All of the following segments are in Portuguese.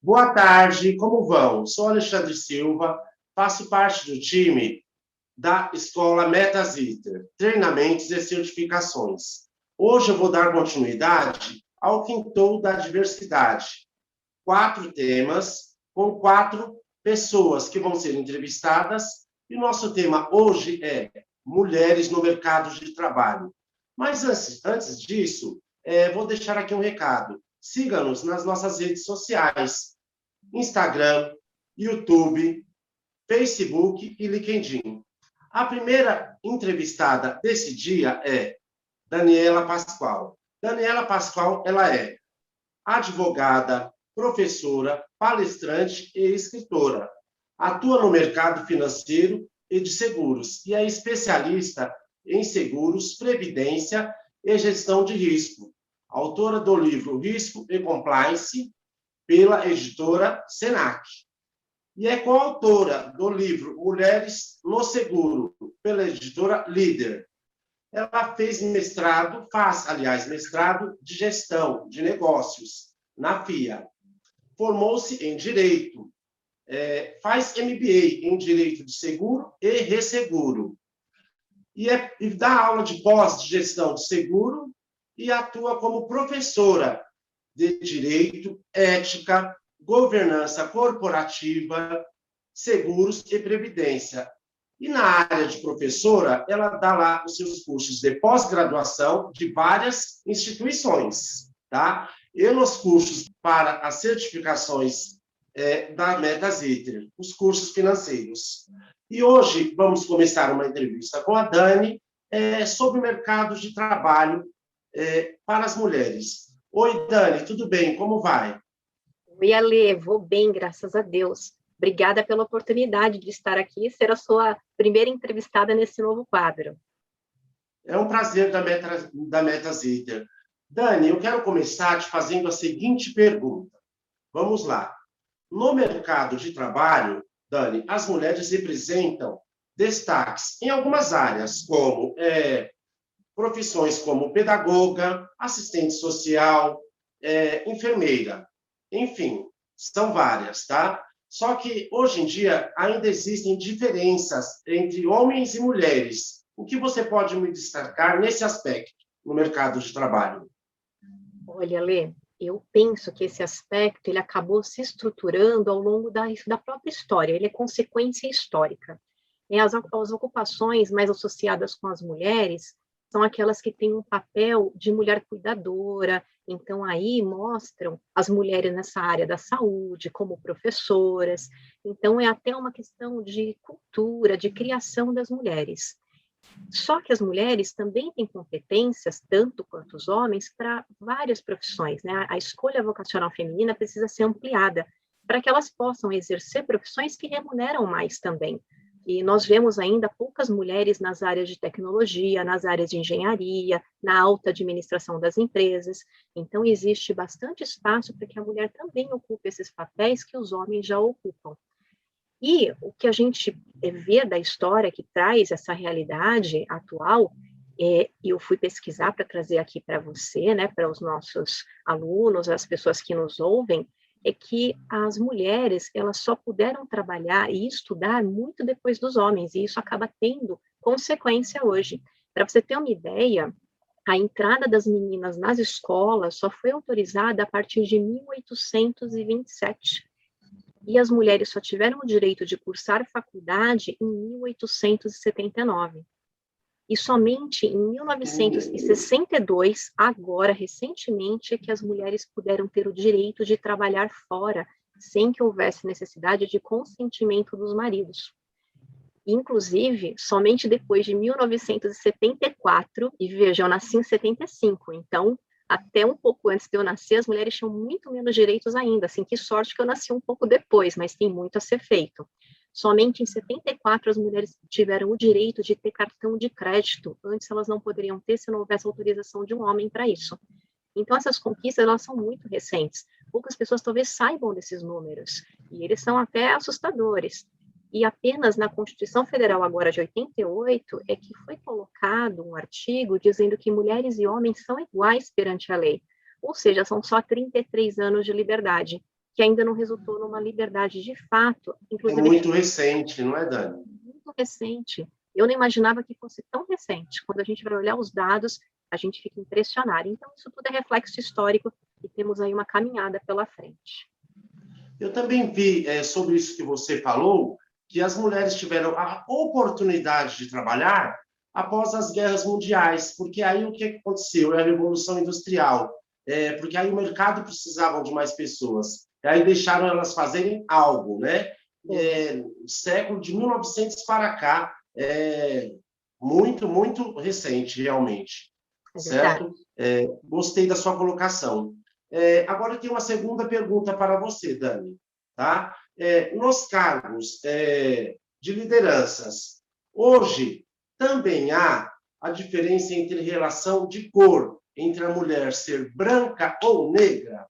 Boa tarde, como vão? Sou Alexandre Silva, faço parte do time da Escola Metas ITER, Treinamentos e Certificações. Hoje eu vou dar continuidade ao Quintou da Diversidade. 4 temas com 4 pessoas que vão ser entrevistadas e nosso tema hoje é Mulheres no Mercado de Trabalho. Mas antes disso, vou deixar aqui um recado. Siga-nos nas nossas redes sociais, Instagram, YouTube, Facebook e LinkedIn. A primeira entrevistada desse dia é Daniela Pascoal. Daniela Pascoal, ela é advogada, professora, palestrante e escritora. Atua no mercado financeiro e de seguros e é especialista em seguros, previdência e gestão de risco. Autora do livro Risco e Compliance, pela editora Senac. E é coautora do livro Mulheres no Seguro, pela editora Líder. Ela faz mestrado de gestão de negócios na FIA. Formou-se em Direito, faz MBA em Direito de Seguro e Resseguro. E dá aula de pós de gestão de seguro e atua como professora de Direito, Ética, Governança Corporativa, Seguros e Previdência. E na área de professora, ela dá lá os seus cursos de pós-graduação de várias instituições, tá? E nos cursos para as certificações da Metas ITER, os cursos financeiros. E hoje vamos começar uma entrevista com a Dani sobre o mercado de trabalho para as mulheres. Oi, Dani, tudo bem? Como vai? Oi, Ale, vou bem, graças a Deus. Obrigada pela oportunidade de estar aqui e ser a sua primeira entrevistada nesse novo quadro. É um prazer da Metas ITER. Dani, eu quero começar te fazendo a seguinte pergunta. Vamos lá. No mercado de trabalho, Dani, as mulheres representam destaques em algumas áreas, como profissões como pedagoga, assistente social, enfermeira. Enfim, são várias, tá? Só que, hoje em dia, ainda existem diferenças entre homens e mulheres. O que você pode me destacar nesse aspecto no mercado de trabalho? Olha, Lê, eu penso que esse aspecto ele acabou se estruturando ao longo da própria história, ele é consequência histórica. As ocupações mais associadas com as mulheres são aquelas que têm um papel de mulher cuidadora, então aí mostram as mulheres nessa área da saúde, como professoras, então é até uma questão de cultura, de criação das mulheres. Só que as mulheres também têm competências, tanto quanto os homens, para várias profissões, né? A escolha vocacional feminina precisa ser ampliada, para que elas possam exercer profissões que remuneram mais também. E nós vemos ainda poucas mulheres nas áreas de tecnologia, nas áreas de engenharia, na alta administração das empresas. Então, existe bastante espaço para que a mulher também ocupe esses papéis que os homens já ocupam. E o que a gente vê da história que traz essa realidade atual, e eu fui pesquisar para trazer aqui para você, né, para os nossos alunos, as pessoas que nos ouvem, é que as mulheres, elas só puderam trabalhar e estudar muito depois dos homens, e isso acaba tendo consequência hoje. Para você ter uma ideia, a entrada das meninas nas escolas só foi autorizada a partir de 1827, e as mulheres só tiveram o direito de cursar faculdade em 1879. E somente em 1962, agora, recentemente, é que as mulheres puderam ter o direito de trabalhar fora, sem que houvesse necessidade de consentimento dos maridos. Inclusive, somente depois de 1974, e veja, eu nasci em 75, então, até um pouco antes de eu nascer, as mulheres tinham muito menos direitos ainda, assim, que sorte que eu nasci um pouco depois, mas tem muito a ser feito. Somente em 74 as mulheres tiveram o direito de ter cartão de crédito. Antes elas não poderiam ter se não houvesse autorização de um homem para isso. Então essas conquistas elas são muito recentes. Poucas pessoas talvez saibam desses números e eles são até assustadores. E apenas na Constituição Federal agora de 88 é que foi colocado um artigo dizendo que mulheres e homens são iguais perante a lei. Ou seja, são só 33 anos de liberdade. que ainda não resultou numa liberdade de fato. É Inclusive, muito recente, não é, Dani? muito recente. Eu não imaginava que fosse tão recente. Quando a gente vai olhar os dados, a gente fica impressionado. Então, isso tudo é reflexo histórico e temos aí uma caminhada pela frente. Eu também vi sobre isso que você falou, que as mulheres tiveram a oportunidade de trabalhar após as guerras mundiais, porque aí o que aconteceu? É a Revolução Industrial, porque aí o mercado precisava de mais pessoas, e aí deixaram elas fazerem algo, né? Século de 1900 para cá, muito, muito recente, realmente, certo? Gostei da sua colocação. Agora eu tenho uma segunda pergunta para você, Dani. Tá? Nos cargos de lideranças, hoje também há a diferença entre relação de cor, entre a mulher ser branca ou negra?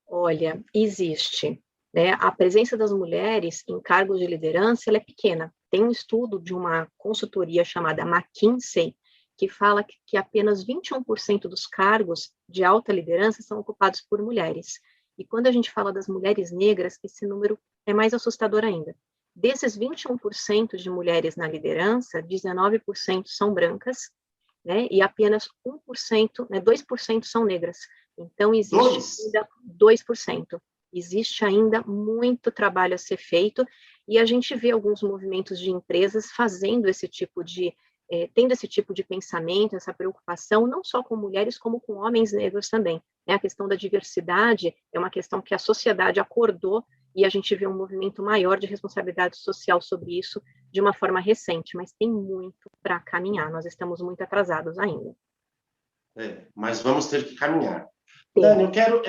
Olha, existe. Né? A presença das mulheres em cargos de liderança ela é pequena. Tem um estudo de uma consultoria chamada McKinsey, que fala que apenas 21% dos cargos de alta liderança são ocupados por mulheres. E quando a gente fala das mulheres negras, esse número é mais assustador ainda. Desses 21% de mulheres na liderança, 19% são brancas, né, e apenas 1%, 2% são negras. Então, existe ainda 2%. Existe ainda muito trabalho a ser feito, e a gente vê alguns movimentos de empresas fazendo esse tipo de tendo esse tipo de pensamento, essa preocupação, não só com mulheres, como com homens negros também. Né? A questão da diversidade é uma questão que a sociedade acordou e a gente vê um movimento maior de responsabilidade social sobre isso de uma forma recente, mas tem muito para caminhar, nós estamos muito atrasados ainda. Mas vamos ter que caminhar. Dani, eu quero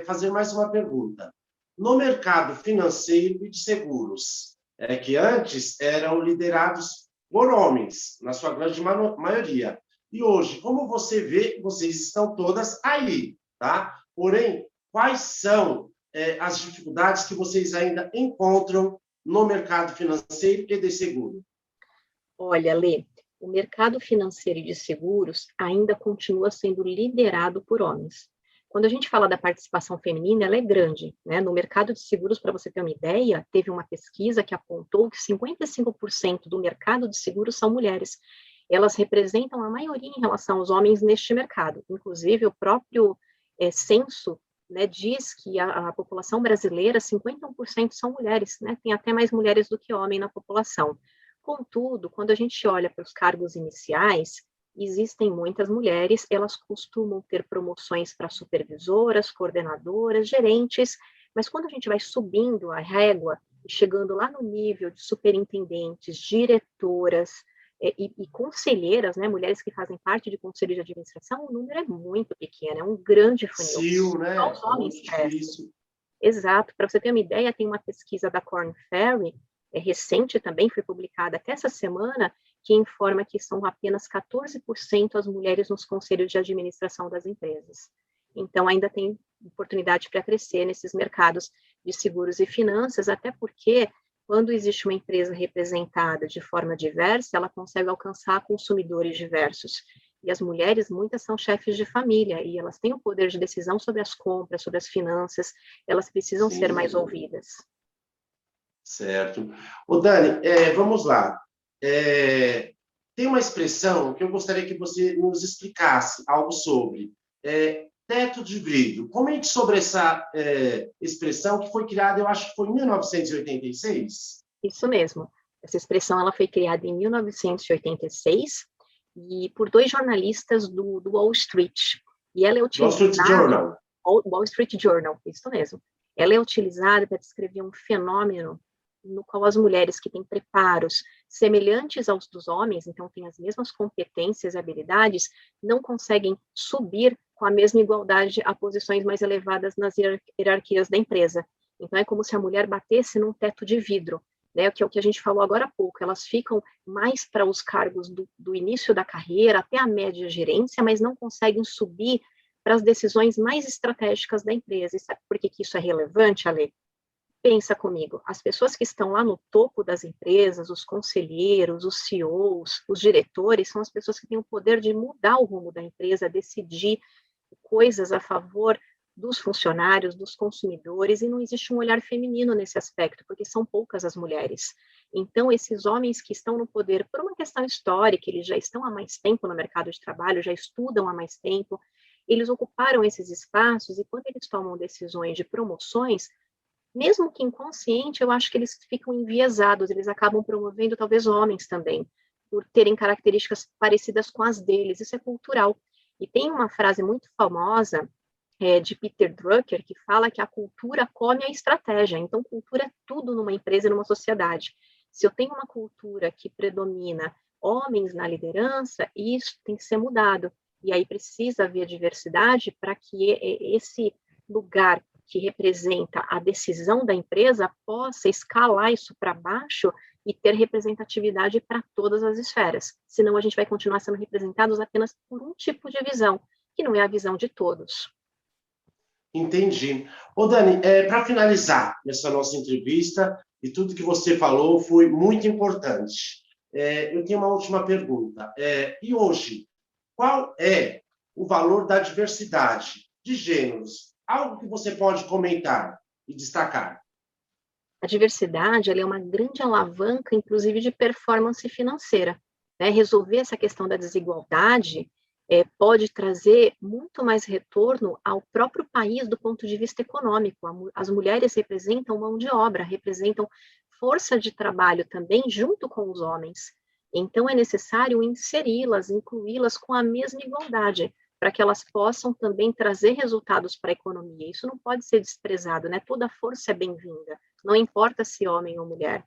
fazer mais uma pergunta. No mercado financeiro e de seguros, que antes eram liderados por homens, na sua grande maioria. E hoje, como você vê, vocês estão todas aí, tá? Porém, quais são as dificuldades que vocês ainda encontram no mercado financeiro e de seguro? Olha, Lê, o mercado financeiro e de seguros ainda continua sendo liderado por homens. Quando a gente fala da participação feminina, ela é grande, né? No mercado de seguros, para você ter uma ideia, teve uma pesquisa que apontou que 55% do mercado de seguros são mulheres. Elas representam a maioria em relação aos homens neste mercado. Inclusive, o próprio censo, né, diz que a população brasileira, 51% são mulheres, né? Tem até mais mulheres do que homens na população. Contudo, quando a gente olha para os cargos iniciais, existem muitas mulheres, elas costumam ter promoções para supervisoras, coordenadoras, gerentes, mas quando a gente vai subindo a régua, chegando lá no nível de superintendentes, diretoras e conselheiras, né, mulheres que fazem parte de conselho de administração, o número é muito pequeno, é um grande funil. Sim, né? Só os homens crescem. Exato, para você ter uma ideia, tem uma pesquisa da Korn Ferry, recente também, foi publicada até essa semana, que informa que são apenas 14% as mulheres nos conselhos de administração das empresas. Então, ainda tem oportunidade para crescer nesses mercados de seguros e finanças, até porque, quando existe uma empresa representada de forma diversa, ela consegue alcançar consumidores diversos. E as mulheres, muitas são chefes de família, e elas têm o poder de decisão sobre as compras, sobre as finanças, elas precisam ser mais ouvidas. Certo. Ô, Dani, vamos lá. Tem uma expressão que eu gostaria que você nos explicasse algo sobre. Teto de vidro. Comente sobre essa expressão que foi criada, eu acho que foi em 1986. Isso mesmo. Essa expressão ela foi criada em 1986 e por dois jornalistas do Wall Street. E ela é utilizada... Wall Street Journal. Wall Street Journal, isso mesmo. Ela é utilizada para descrever um fenômeno no qual as mulheres que têm preparos semelhantes aos dos homens, então têm as mesmas competências e habilidades, não conseguem subir com a mesma igualdade a posições mais elevadas nas hierarquias da empresa. Então é como se a mulher batesse num teto de vidro, né, que é o que a gente falou agora há pouco, elas ficam mais para os cargos do início da carreira, até a média gerência, mas não conseguem subir para as decisões mais estratégicas da empresa. E sabe por que isso é relevante, Ale? Pensa comigo, as pessoas que estão lá no topo das empresas, os conselheiros, os CEOs, os diretores, são as pessoas que têm o poder de mudar o rumo da empresa, decidir coisas a favor dos funcionários, dos consumidores, e não existe um olhar feminino nesse aspecto, porque são poucas as mulheres. Então, esses homens que estão no poder por uma questão histórica, eles já estão há mais tempo no mercado de trabalho, já estudam há mais tempo, eles ocuparam esses espaços, e quando eles tomam decisões de promoções, mesmo que inconsciente, eu acho que eles ficam enviesados, eles acabam promovendo talvez homens também, por terem características parecidas com as deles, isso é cultural. E tem uma frase muito famosa, de Peter Drucker, que fala que a cultura come a estratégia. Então, cultura é tudo numa empresa e numa sociedade. Se eu tenho uma cultura que predomina homens na liderança, isso tem que ser mudado. E aí precisa haver diversidade para que esse lugar que representa a decisão da empresa possa escalar isso para baixo e ter representatividade para todas as esferas. Senão a gente vai continuar sendo representados apenas por um tipo de visão, que não é a visão de todos. Entendi. Ô, Dani, para finalizar essa nossa entrevista, e tudo que você falou foi muito importante. Eu tenho uma última pergunta. E hoje, qual é o valor da diversidade de gêneros? Algo que você pode comentar e destacar. A diversidade, ela é uma grande alavanca, inclusive, de performance financeira. Né? Resolver essa questão da desigualdade pode trazer muito mais retorno ao próprio país do ponto de vista econômico. As mulheres representam mão de obra, representam força de trabalho também junto com os homens. Então, é necessário inseri-las, incluí-las com a mesma igualdade, para que elas possam também trazer resultados para a economia. Isso não pode ser desprezado, né? Toda força é bem-vinda, não importa se homem ou mulher.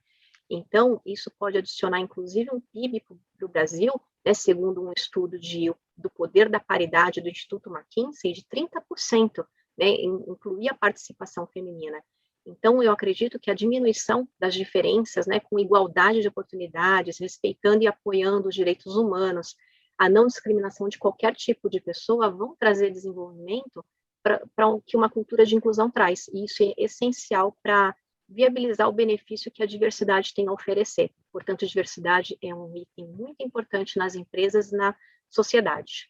Então, isso pode adicionar, inclusive, um PIB para o Brasil, né, segundo um estudo do poder da paridade do Instituto McKinsey, de 30%, né, incluir a participação feminina. Então, eu acredito que a diminuição das diferenças, né, com igualdade de oportunidades, respeitando e apoiando os direitos humanos, a não discriminação de qualquer tipo de pessoa, vão trazer desenvolvimento para que uma cultura de inclusão traz. E isso é essencial para viabilizar o benefício que a diversidade tem a oferecer. Portanto, a diversidade é um item muito importante nas empresas e na sociedade.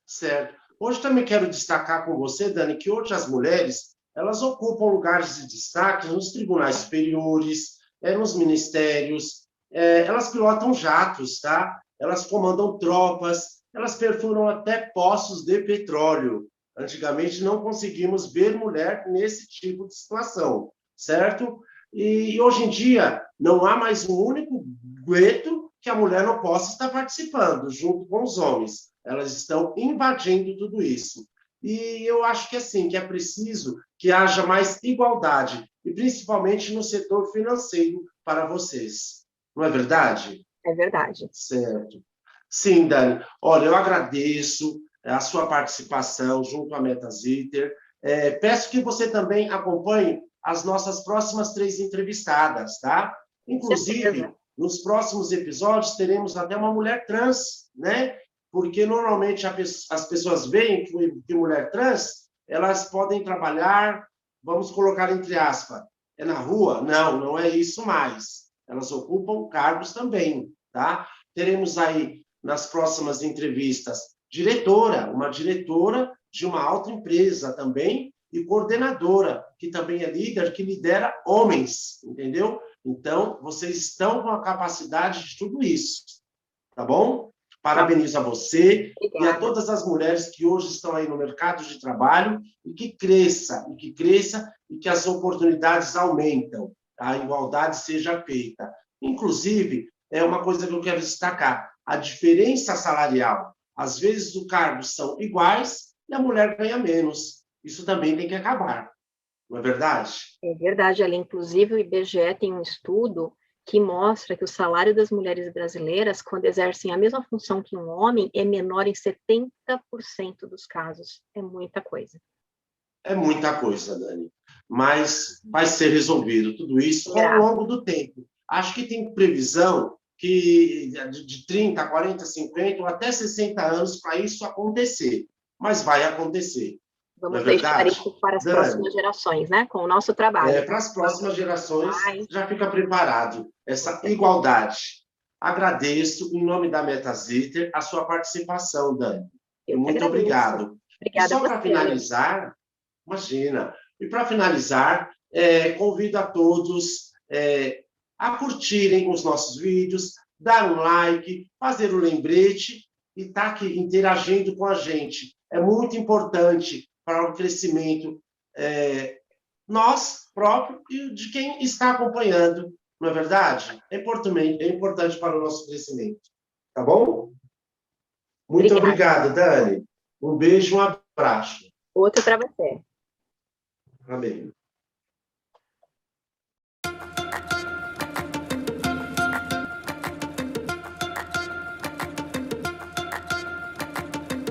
Certo. Hoje também quero destacar com você, Dani, que hoje as mulheres, elas ocupam lugares de destaque nos tribunais superiores, nos ministérios, elas pilotam jatos, tá? Elas comandam tropas, elas perfuram até poços de petróleo. Antigamente não conseguimos ver mulher nesse tipo de situação, certo? E hoje em dia não há mais um único gueto que a mulher não possa estar participando, junto com os homens. Elas estão invadindo tudo isso. E eu acho que assim, que é preciso que haja mais igualdade, e principalmente no setor financeiro para vocês. Não é verdade? É verdade. Certo. Sim, Dani. Olha, eu agradeço a sua participação junto à MetaZiter. Peço que você também acompanhe as nossas próximas 3 entrevistadas, tá? Inclusive, nos próximos episódios, teremos até uma mulher trans, né? Porque normalmente as pessoas veem que mulher trans, elas podem trabalhar, vamos colocar entre aspas, na rua? Não, não é isso mais. Elas ocupam cargos também, tá? Teremos aí, nas próximas entrevistas, uma diretora de uma alta empresa também, e coordenadora, que também é líder, que lidera homens, entendeu? Então, vocês estão com a capacidade de tudo isso, tá bom? Parabenizo a você e a todas as mulheres que hoje estão aí no mercado de trabalho, e que cresça, e que as oportunidades aumentam, a igualdade seja feita. Inclusive, é uma coisa que eu quero destacar, a diferença salarial. Às vezes, os cargos são iguais e a mulher ganha menos. Isso também tem que acabar, não é verdade? É verdade, Ali. Inclusive, o IBGE tem um estudo que mostra que o salário das mulheres brasileiras, quando exercem a mesma função que um homem, é menor em 70% dos casos. É muita coisa. É muita coisa, Dani. Mas vai ser resolvido tudo isso ao longo do tempo. Acho que tem previsão que de 30, 40, 50 ou até 60 anos para isso acontecer. Mas vai acontecer. Vamos deixar isso para as próximas gerações, né? Com o nosso trabalho. Para as próximas gerações, já fica preparado essa igualdade. Agradeço, em nome da MetaZiter, a sua participação, Dani. Muito obrigado. Obrigada. E só para finalizar, Imagina. E para finalizar, convido a todos a curtirem os nossos vídeos, dar um like, fazer o lembrete e estar aqui interagindo com a gente. É muito importante para o crescimento nós próprio e de quem está acompanhando, não é verdade? É importante para o nosso crescimento. Tá bom? Muito obrigado, Dani. Um beijo, um abraço. Outro para você. Amém.